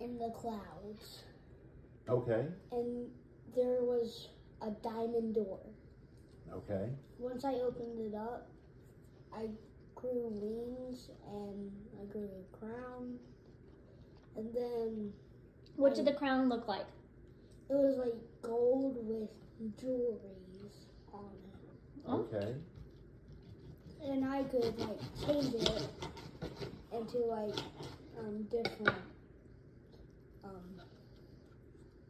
in the clouds. Okay. And there was a diamond door. Okay. Once I opened it up, I grew wings and I grew a crown. And then What did the crown look like? it was like gold with jewelries on it. Okay. And I could like change it into like different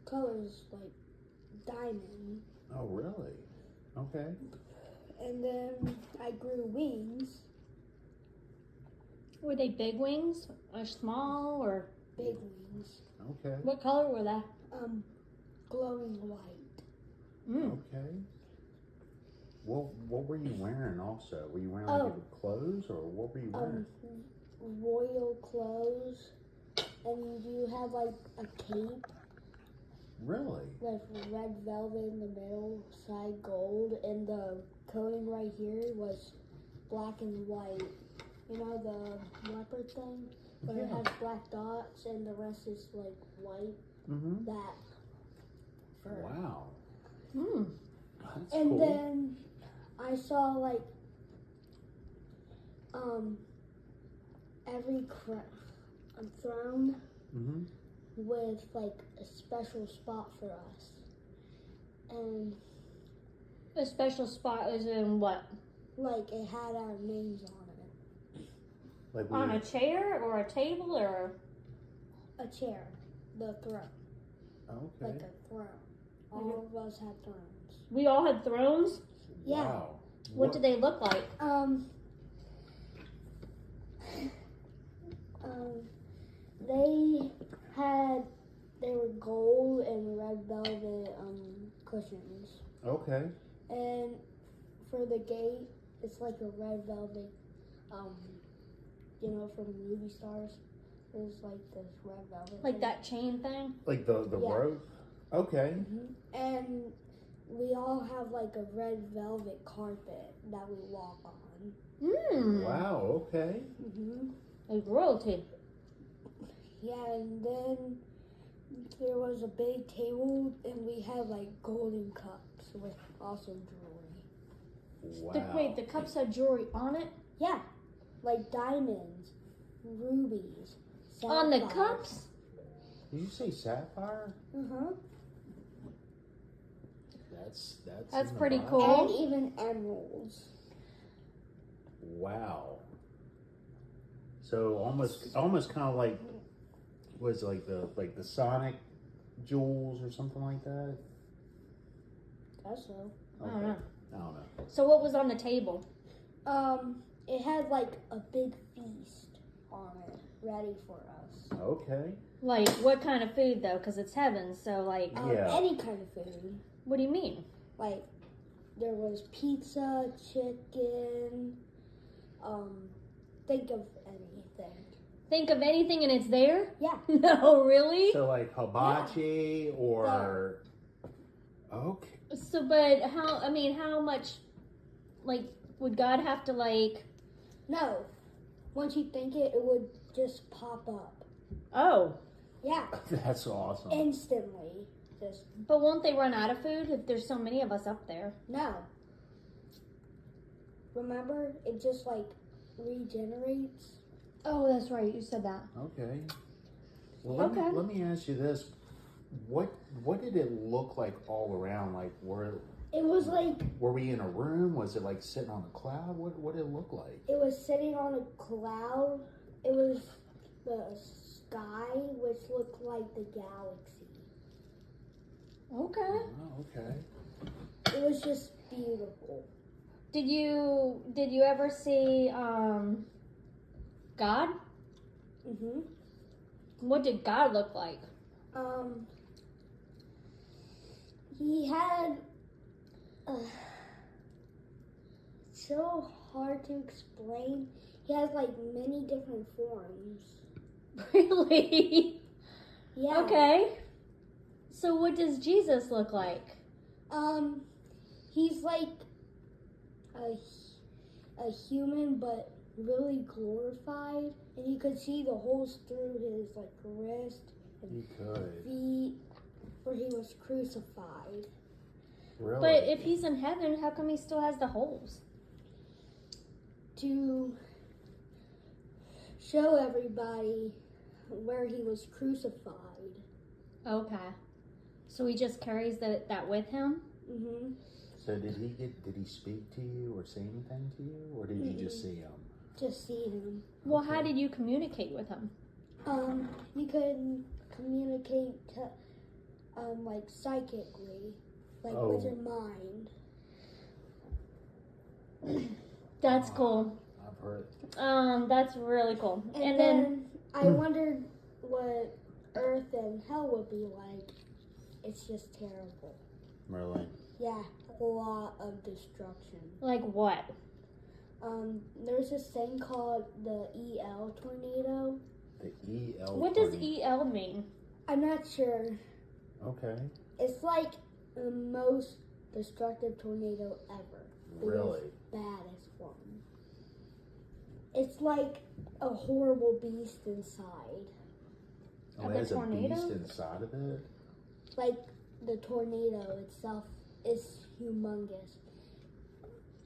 colors, like diamond. Oh, really? Okay. And then I grew wings, Were they big wings or small or big wings, Okay. what color were they? glowing white. Okay. What were you wearing also? Were you wearing like your clothes or what were you wearing? Royal clothes, and you have like a cape Really? with red velvet in the middle, side gold, and the coating right here was black and white. You know the leopard thing, but it has black dots and the rest is like white. Mm-hmm. That. Fur. Wow. That's And cool. then I saw like every throne Mm-hmm. with like a special spot for us. And A special spot is in what? like it had our names on it. Like On a chair or a table or? A chair, the throne, Okay. like a throne. All of us had thrones. We all had thrones? Yeah. Wow. What did they look like? They were gold and red velvet cushions. Okay. And for the gate, it's like a red velvet, you know, from movie stars. It's like this red velvet. Like thing. that chain thing? Like the Yeah. rope? Okay. And we all have like a red velvet carpet that we walk on. Wow, okay. Like royalty. Yeah, and then there was a big table, and we had like golden cups with awesome jewelry. Wow. Wait, the cups had jewelry on it? Yeah, like diamonds, rubies, On the sapphires. cups? Did you say sapphire? That's in the pretty box? cool. And even emeralds. Wow. So almost kind of like was it like the Sonic jewels or something like that. Guess so. I don't know. I don't know. So what was on the table? It had like a big feast on it, ready for us. Okay. Like what kind of food though? Because it's heaven. So like, Yeah. Any kind of food. what do you mean? Like, there was pizza, chicken, think of anything. Think of anything and it's there? Yeah. No, really? So like hibachi or okay. So, but how much, like, would God have to like? No. Once you think it, it would just pop up. Oh, Yeah. That's awesome. Instantly. Just, but won't they run out of food if there's so many of us up there? no. Remember? It just like regenerates. Oh, that's right. You said that. Okay. Well, let me ask you this: what did it look like all around? Like, It was like, were we in a room? Was it like sitting on a cloud? What did it look like? it was sitting on a cloud. It was the sky, which looked like the galaxy. Okay. Oh, okay. It was just beautiful. Did you ever see God? What did God look like? He had so hard to explain. He has like many different forms. Really? Yeah. Okay. So what does Jesus look like? He's like a human, but really glorified, and you could see the holes through his like wrist You could. feet where he was crucified. Really? But if he's in heaven, how come he still has the holes? To show everybody where he was crucified. Okay. So he just carries that with him? Mhm. So did he speak to you or say anything to you, or did you just see him? Just see him. Well, how did you communicate with him? You could communicate like psychically, like with your mind. That's cool. I've heard. That's really cool. And then I wondered what Earth and Hell would be like. It's just terrible. Really? Yeah, a lot of destruction. Like what? There's this thing called the EL tornado. The EL. What does EL mean? I'm not sure. Okay. It's like the most destructive tornado ever. Really? The baddest one. It's like a horrible beast inside. Oh, Of it the has a tornado? beast inside of it? Like the tornado itself is humongous.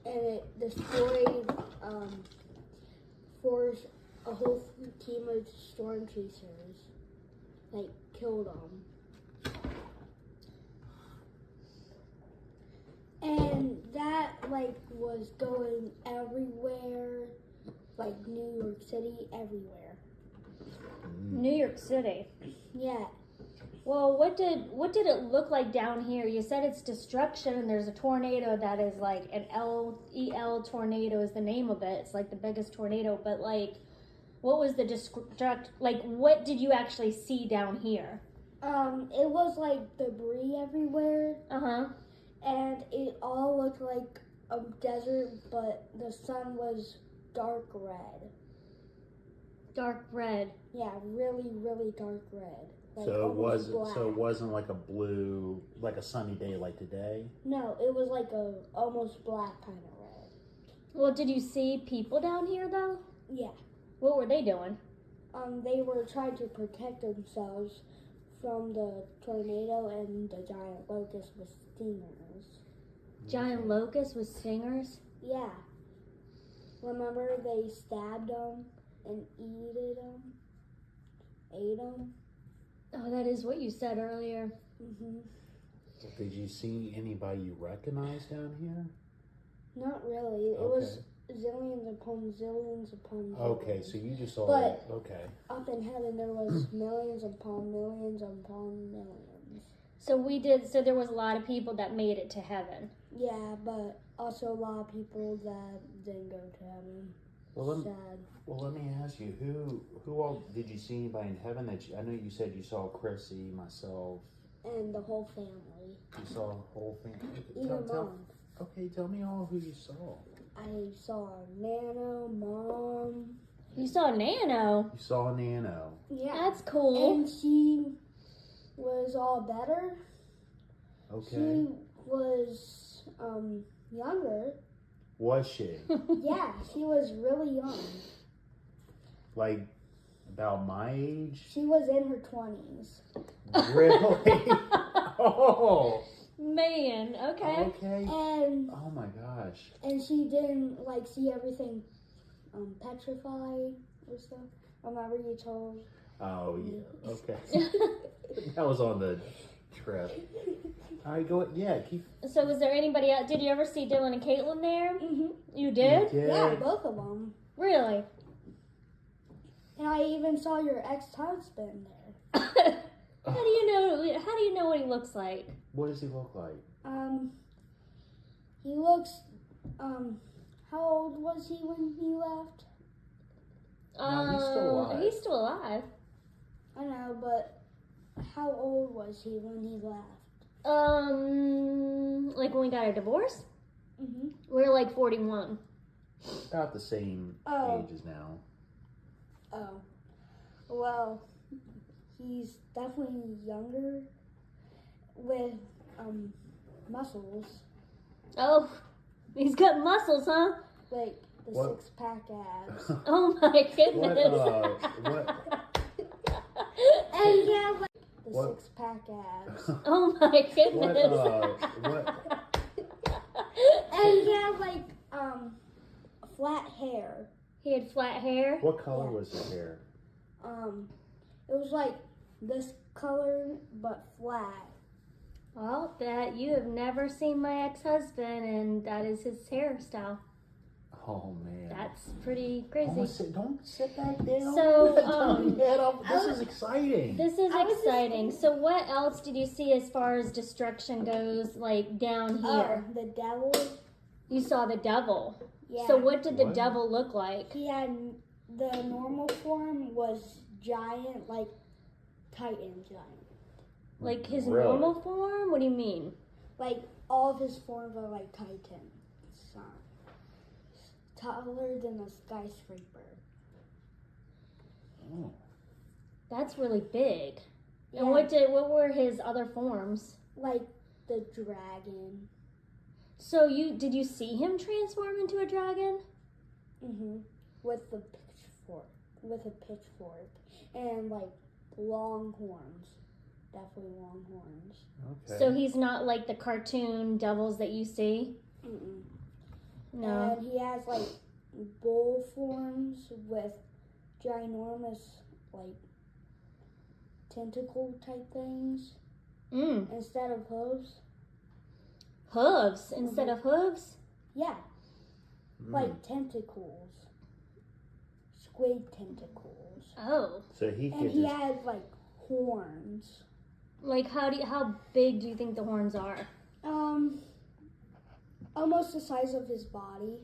And it destroyed forced a whole team of storm chasers. Like killed them. And that like was going everywhere. Like New York City, everywhere. New York City. Yeah. Well, what did it look like down here? You said it's destruction, and there's a tornado that is like an EL tornado is the name of it. It's like the biggest tornado. But like, what was the like? What did you actually see down here? It was like debris everywhere, Uh-huh. and it all looked like a desert, but the sun was dark red. Dark red. Yeah, really, really dark red. Like So it almost wasn't. black. So it wasn't like a blue, like a sunny day like today. No, it was like a almost black kind of red. Well, did you see people down here though? Yeah. What were they doing? They were trying to protect themselves from the tornado and the giant locust with stingers. Giant locusts with stingers? Yeah. Remember they stabbed them and ate them? Oh, that is what you said earlier. Mhm. Did you see anybody you recognize down here? Not really. It was zillions upon zillions upon zillions. Okay, so you just saw. But- Okay. Up in heaven there was millions upon millions upon millions. So there was a lot of people that made it to heaven. Yeah, but also a lot of people that didn't go to heaven. Well, Sad. let me ask you, who all did you see anybody in heaven that I know you said you saw Chrissy, myself, And the whole family. you saw a whole family. Even Mom. Okay, tell me all who you saw. I saw Nano, Mom. You saw Nano. You saw Nano. Yeah. That's cool. And she was all better. Okay. She was younger. Was she? Yeah, she was really young. Like about my age? She was in her 20s. Really? Oh. Man, okay. Okay. And Oh my gosh. she didn't like see everything petrified or stuff. Remember you told? Oh yeah. Okay. That was on the trip. All right, go. Yeah, keep. So was there anybody else? Did you ever see Dylan and Caitlin there? Mm-hmm. You did? You did. Yeah, both of them. Really? And I even saw your ex-husband there. How do you know what he looks like? What does he look like? He looks, how old was he when he left? No, he's still alive. He's still alive. I know, but how old was he when he left? Like when we got a divorce? Mm-hmm. We're like 41. About the same Oh. age as now. Oh. Well, he's definitely younger with, muscles. Oh, he's got muscles, huh? Like the What? six-pack abs. Oh my goodness. What? And yeah, What? 6-pack abs. Oh my What? goodness. What? And he had like flat hair. He had flat hair. What color Yeah. was his hair? It was like this color but flat. Well, that you have never seen my ex-husband, and that is his hairstyle. Oh man. That's pretty crazy. Don't sit back down. So, Turn your head up. This is exciting. This is I was just exciting. So, what else did you see as far as destruction goes, like down here? Oh, the devil. You saw the devil. Yeah. So, what did the What? devil look like? He had the normal form was giant, like Titan giant. Like his Really? normal form? What do you mean? Like all of his forms are like Titan. Taller than a skyscraper. Oh. That's really big. Yeah. And what were his other forms? Like the dragon. So did you see him transform into a dragon? With the pitchfork. With a pitchfork. And like long horns. Definitely long horns. Okay. So he's not like the cartoon devils that you see? Mm-mm. No. And he has like bull forms with ginormous like tentacle type things instead of hooves. Hooves instead of hooves? Yeah, like tentacles, squid tentacles. Oh. So he And could he just. has like horns. Like how big do you think the horns are? Almost the size of his body.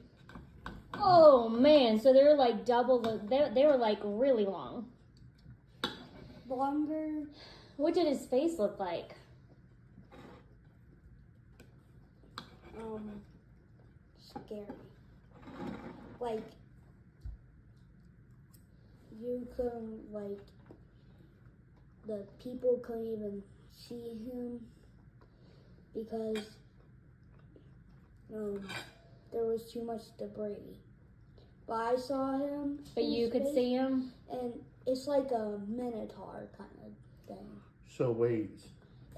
Oh man, so they're like double they were like really long. Longer. What did his face look like? Scary. Like you couldn't like the people couldn't even see him because there was too much debris. But I saw him. But you could see him? And it's like a minotaur kind of thing. So wait.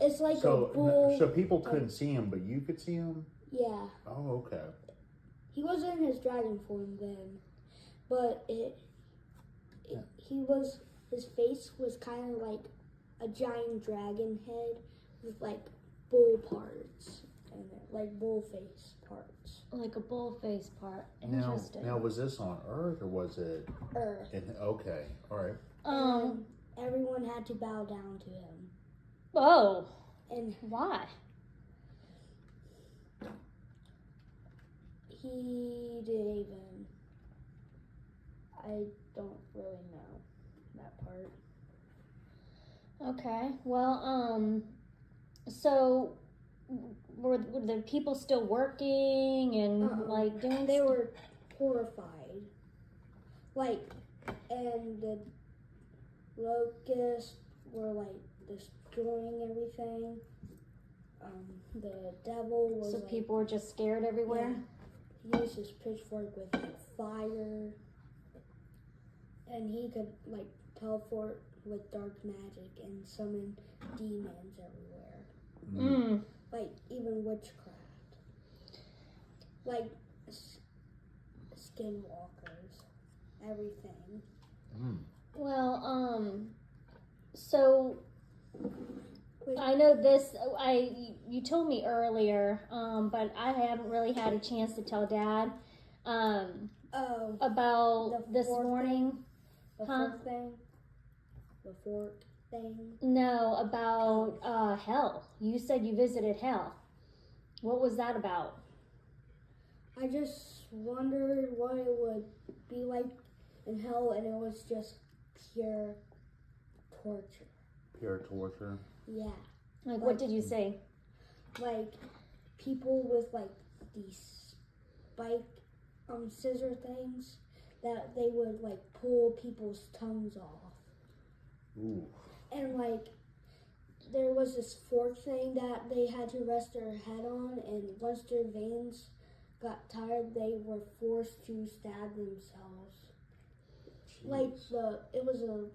It's like a bull. So people couldn't see him, but you could see him. Yeah. Oh, okay. He wasn't in his dragon form then, but his face was kind of like a giant dragon head with like bull parts and like bull face parts. Like a bull face part. Now, Interesting. was this on Earth or was it? Earth. Okay, all right. And everyone had to bow down to him. Oh. And Why? he didn't even. I don't really know that part. Okay. Well, so were the people still working and like doing They were horrified. Like, and the locusts were like destroying everything. The devil was So like, people were just scared everywhere? he used his pitchfork with like, fire. And he could like teleport with dark magic and summon demons everywhere. Like even witchcraft. Like skinwalkers. Everything. Well, so Wait. I know this. You told me earlier, but I haven't really had a chance to tell Dad Oh, about The this fourth morning. the Huh? fork thing. The fork thing. No, about hell. You said you visited hell. What was that about? I just wondered what it would be like in hell, and it was just pure torture. Pure torture. Yeah. Like, what did you say? Like people with like these spike scissor things that they would like pull people's tongues off. Ooh. And like there was this fork thing that they had to rest their head on, and once their veins got tired, they were forced to stab themselves. Jeez. Like it was a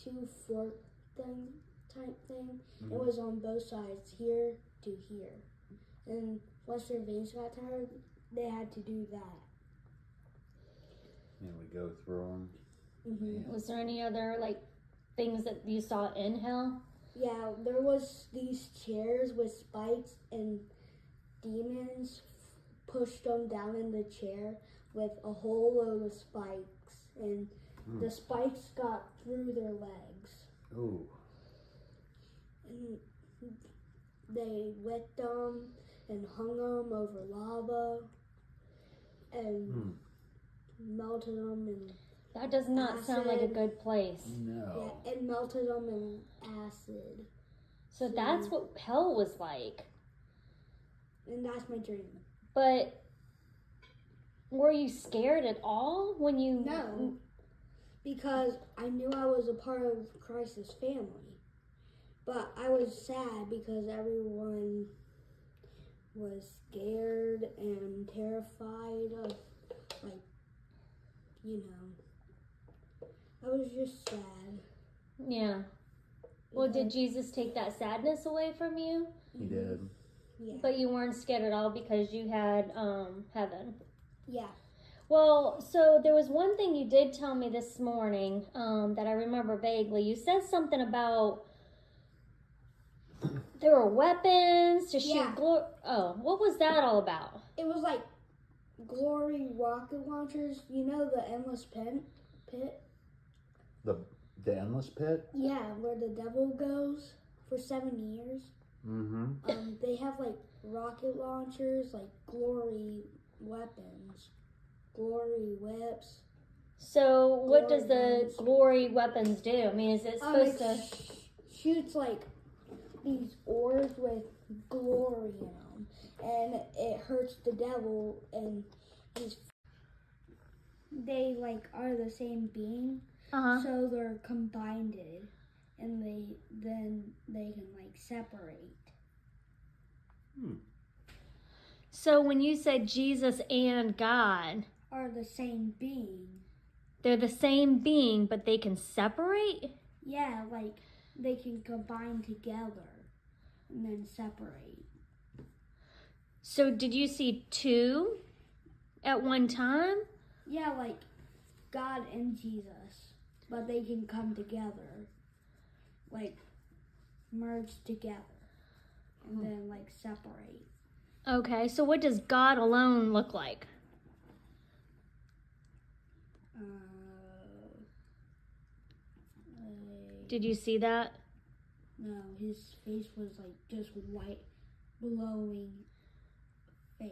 2 fork thing, type thing. Mhm. It was on both sides, here to here. And once their veins got tired, they had to do that. And we go through them. Mm-hmm. Was there any other like things that you saw in hell? Yeah, there was these chairs with spikes, and demons pushed them down in the chair with a whole load of spikes, and the spikes got through their legs. Ooh. And they whipped them and hung them over lava and melted them and That does not sound like a good place. No. yeah, and melted them in acid. So that's what hell was like. And that's my dream. But were you scared at all when you? No, because I knew I was a part of Christ's family. But I was sad because everyone was scared and terrified of, like, you know. I was just sad. Yeah. Well, did Jesus take that sadness away from you? He did. Yeah. But you weren't scared at all because you had heaven. Yeah. Well, so there was one thing you did tell me this morning that I remember vaguely. You said something about there were weapons to shoot Yeah. Oh, what was that all about? It was like glory rocket launchers. You know the endless pit? The endless pit? Yeah, where the devil goes for 7 years. Mm-hmm. They have like rocket launchers, like glory weapons, glory whips. So what does the Glory guns. glory weapons do? I mean, is it supposed to... Shoots like these orbs with glory in them, and it hurts the devil, and they like are the same being, Uh-huh. so they're combined, and they can like separate. So when you said Jesus and God, Are the same being. they're the same being, but they can separate? Yeah, like they can combine together and then separate. So did you see two at one time? Yeah, like God and Jesus, but they can come together, like merge together, and then like separate. Okay, so what does God alone look like? Did you see that? No, his face was like just white, glowing face.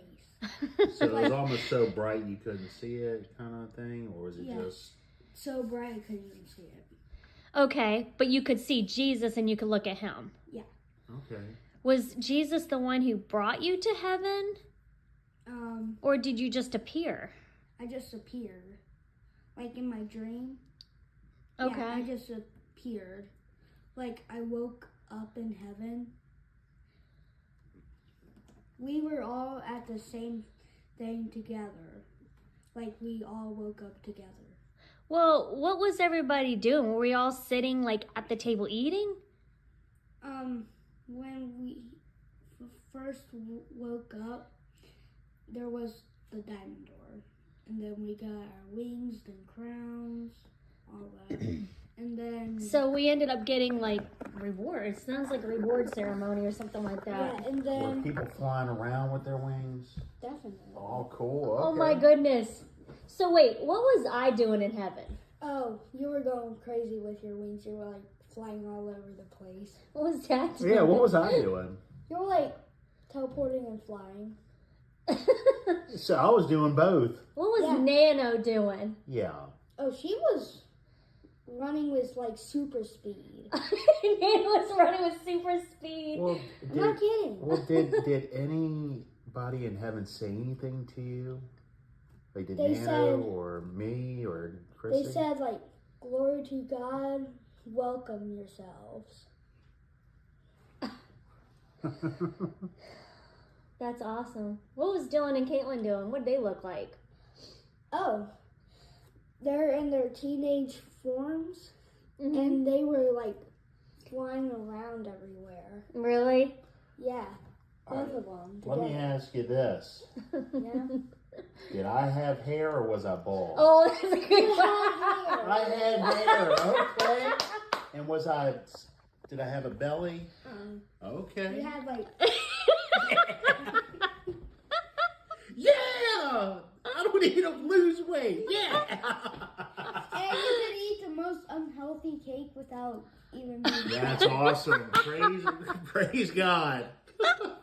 So it was almost so bright you couldn't see it, kind of thing, or was it Yeah. just? So bright I couldn't even see it. Okay, but you could see Jesus and you could look at him. Yeah. Okay. Was Jesus the one who brought you to heaven? Or did you just appear? I just appeared, like in my dream. Okay. Yeah, I just appeared. Like I woke up in heaven. We were all at the same thing together. Like we all woke up together. Well, what was everybody doing? Were we all sitting like at the table eating? When we first woke up, there was the diamond door. And then we got our wings, then crowns, all that. And then... So we ended up getting like rewards. Sounds like a reward ceremony or something like that. Yeah, and Were then... people flying around with their wings? Definitely. Oh, cool. Okay. Oh my goodness. So wait, what was I doing in heaven? Oh, you were going crazy with your wings. You were like flying all over the place. What was that? Yeah, what was I doing? You were like teleporting and flying. So I was doing both. What was Yeah. Nano doing? Yeah. Oh, she was running with like super speed. Nano was running with super speed. Well, I'm not kidding. well, did anybody in heaven say anything to you? Like did They Nano said- or me or Chrissy? They said like, "Glory to God, welcome yourselves." That's awesome. What was Dylan and Caitlin doing? What did they look like? Oh, they're in their teenage forms, Mm-hmm. and they were like flying around everywhere. Really? Yeah, both of them. Let me ask you this. Yeah. Did I have hair or was I bald? Oh, that's a good You one. I had hair, okay. And did I have a belly? You Okay. had like. Yeah! I don't need to lose weight. Yeah! And you could eat the most unhealthy cake without even being. That's awesome. Praise God.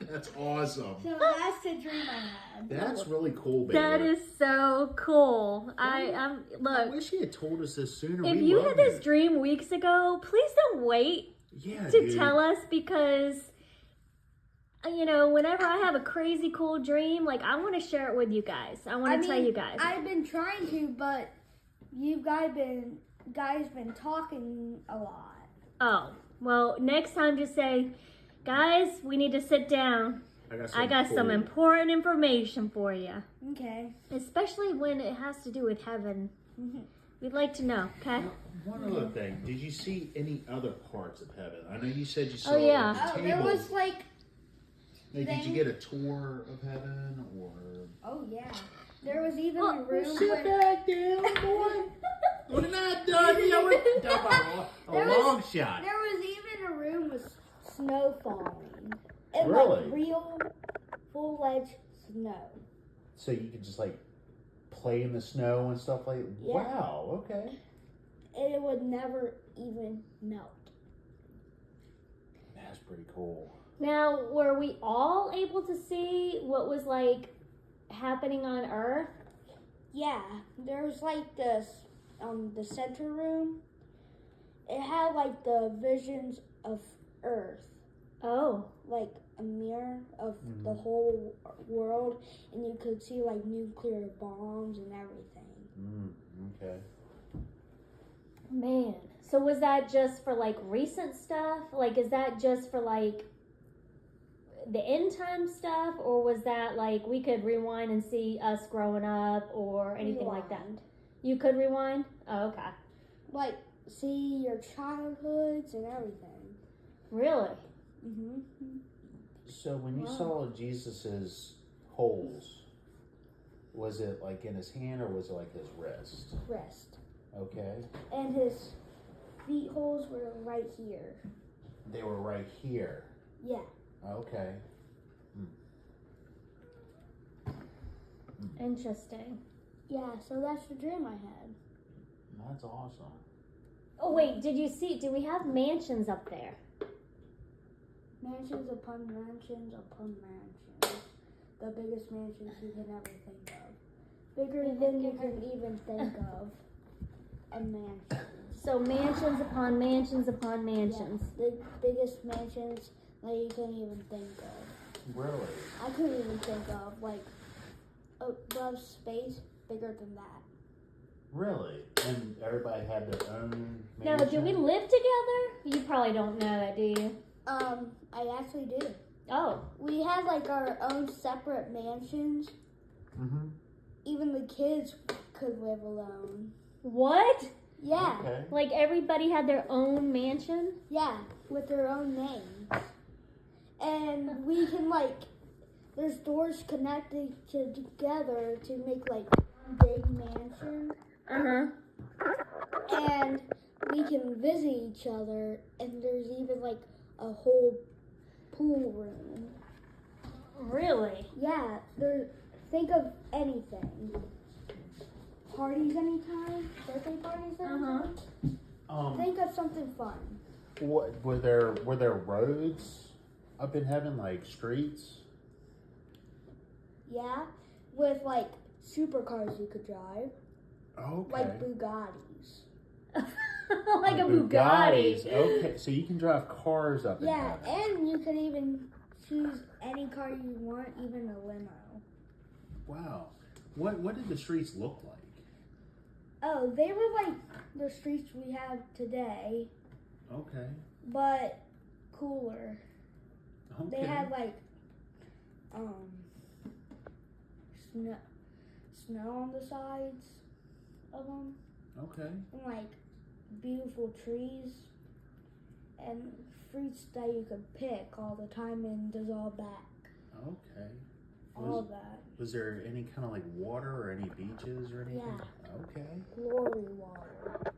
That's awesome. So that's the dream I had. That's really cool, baby. That is so cool. I Look. wish he had told us this sooner. If We you love had this you. dream weeks ago, please don't wait Yeah, to dude. tell us, because whenever I have a crazy cool dream, like, I want to share it with you guys. I want to tell you guys. I've been trying to, but you guys been talking a lot. Oh, well, next time just say, guys, we need to sit down. I got some important information for you. Okay. Especially when it has to do with heaven. Mm-hmm. We'd like to know, okay? One other thing. Did you see any other parts of heaven? I know you said you saw Oh, yeah. the There tables. was like. Did you get a tour of heaven or? Oh yeah. There was even Well, a room. Sit where- back down, boy. We're not done yet. We're done by a long shot. There was even a room with snow falling. And Really? like real full-fledged snow. So you could just like play in the snow and stuff like. Yeah. Wow. Okay. And it would never even melt. That's pretty cool. Now, were we all able to see what was, like, happening on Earth? Yeah, there was like this, the center room. It had like the visions of Earth, Oh. like a mirror of the whole world, and you could see like nuclear bombs and everything. Okay. Man. So was that just for, like, recent stuff? Like, is that just for, like, the end time stuff, or was that like we could rewind and see us growing up or anything like that? Rewind. You could rewind? Oh, okay. Like see your childhoods and everything. Really? Mhm. So when you Wow. saw Jesus's holes, was it like in his hand or was it like his wrist? Wrist. Okay. And his feet holes were right here. They were right here. Yeah. Okay. Interesting. Yeah, so that's the dream I had. That's awesome. Oh wait, did we have mansions up there? Mansions upon mansions upon mansions. The biggest mansions you can ever think of. Bigger than you can even think of. A mansion. So mansions upon mansions upon mansions. Yeah, the biggest mansions that you can even think of. Really? I couldn't even think of, like, above space, bigger than that. Really? And everybody had their own Now, mansion? do we live together? You probably don't know that, do you? I actually do. Oh. We had, like, our own separate mansions. Mm-hmm. Even the kids could live alone. What? Yeah. Okay. Like everybody had their own mansion? Yeah, with their own names. And we can, like, there's doors connected together to make, like, one big mansion. Uh-huh. And we can visit each other, and there's even, like, a whole pool room. Really? Yeah, think of anything. Parties anytime, birthday parties anytime. Think of something fun. What were there roads up in heaven, like streets? Yeah, with, like, supercars you could drive. Okay. Like Bugattis. Like a Bugatti. Bugattis. Okay, so you can drive cars up in Yeah, heaven. and you could even choose any car you want, even a limo. Wow. What did the streets look like? Oh, they were like the streets we have today, Okay. but cooler. Okay. They had like snow on the sides of them, Okay. and like beautiful trees, and fruits that you could pick all the time and dissolve back. Okay. All that. Was there any kind of like water or any beaches or anything? Yeah. Okay. Glory water.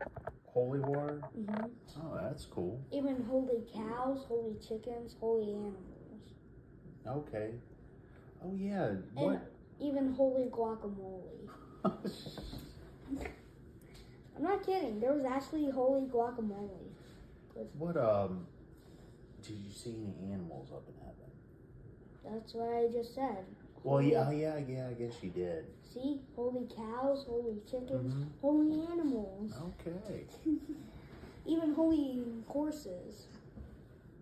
Holy water? Mm-hmm. Oh, that's cool. Even holy cows, holy chickens, holy animals. Okay. Oh, yeah. What? And even holy guacamole. I'm not kidding. There was actually holy guacamole. What, did you see any animals up in heaven? That's what I just said. Well, yeah, I guess you did. See? Holy cows, holy chickens, Mm-hmm. holy animals. Okay. Even holy horses.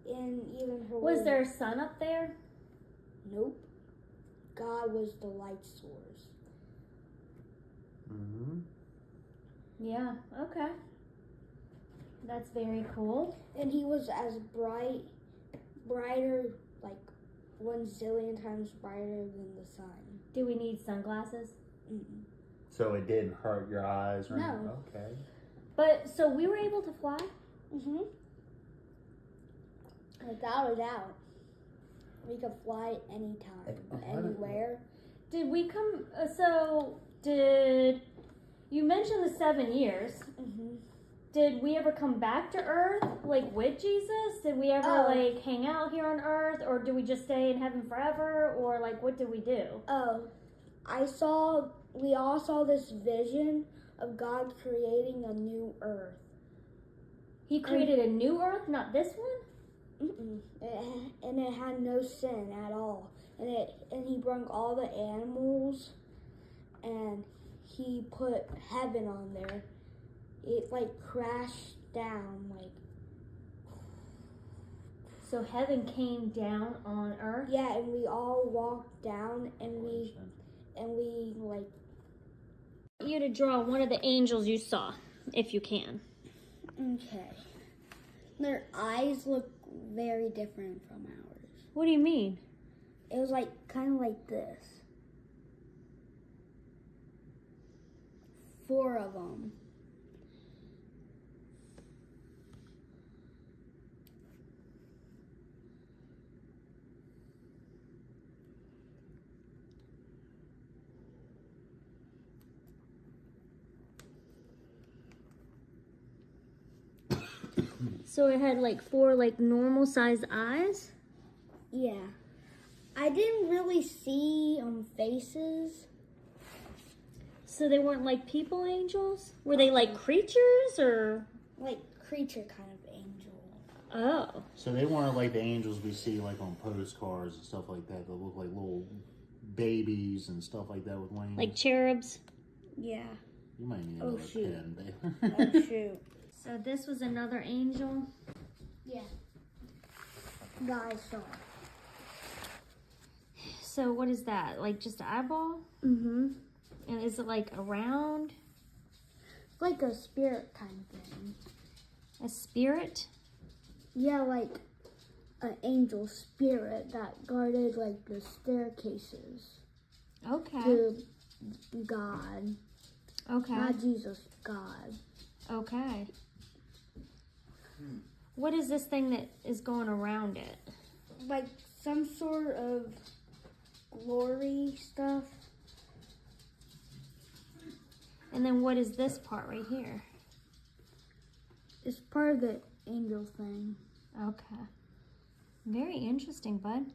And even holy... Was there a sun up there? Nope. God was the light source. Mm-hmm. Yeah, okay. That's very cool. And he was as brighter, like 1 zillion times brighter than the sun. Do we need sunglasses? Mm-mm. So it didn't hurt your eyes or No. anything? Okay. But, so we were able to fly? Mm-hmm. Without a doubt. We could fly anytime, anywhere. Did we come, you mentioned the 7 years. Mm-hmm. Did we ever come back to Earth, like with Jesus? Did we ever like hang out here on Earth, or do we just stay in heaven forever, or like what did we do? Oh, we all saw this vision of God creating a new Earth. He created a new Earth, not this one? Mm-mm. And it had no sin at all. And he brought all the animals, and he put heaven on there. It like crashed down, like. So heaven came down on Earth? Yeah, and we all walked down, and we like. You to draw one of the angels you saw, if you can. Okay. Their eyes look very different from ours. What do you mean? It was like kind of like this. 4 of them. So it had like 4 like normal sized eyes? Yeah. I didn't really see faces. So they weren't like people angels? Were they like creatures or? Like creature kind of angel. Oh. So they weren't like the angels we see like on postcards and stuff like that. They look like little babies and stuff like that with wings. Like cherubs? Yeah. You might need Oh, another shoot. pen. Oh shoot. So this was another angel? Yeah. Guys saw. So what is that? Like just an eyeball? Mm-hmm. And is it like around? Like a spirit kind of thing. A spirit? Yeah, like an angel spirit that guarded like the staircases Okay. to God. Okay. Not Jesus, God. Okay. What is this thing that is going around it? Like some sort of glory stuff. And then what is this part right here? It's part of the angel thing. Okay. Very interesting, bud.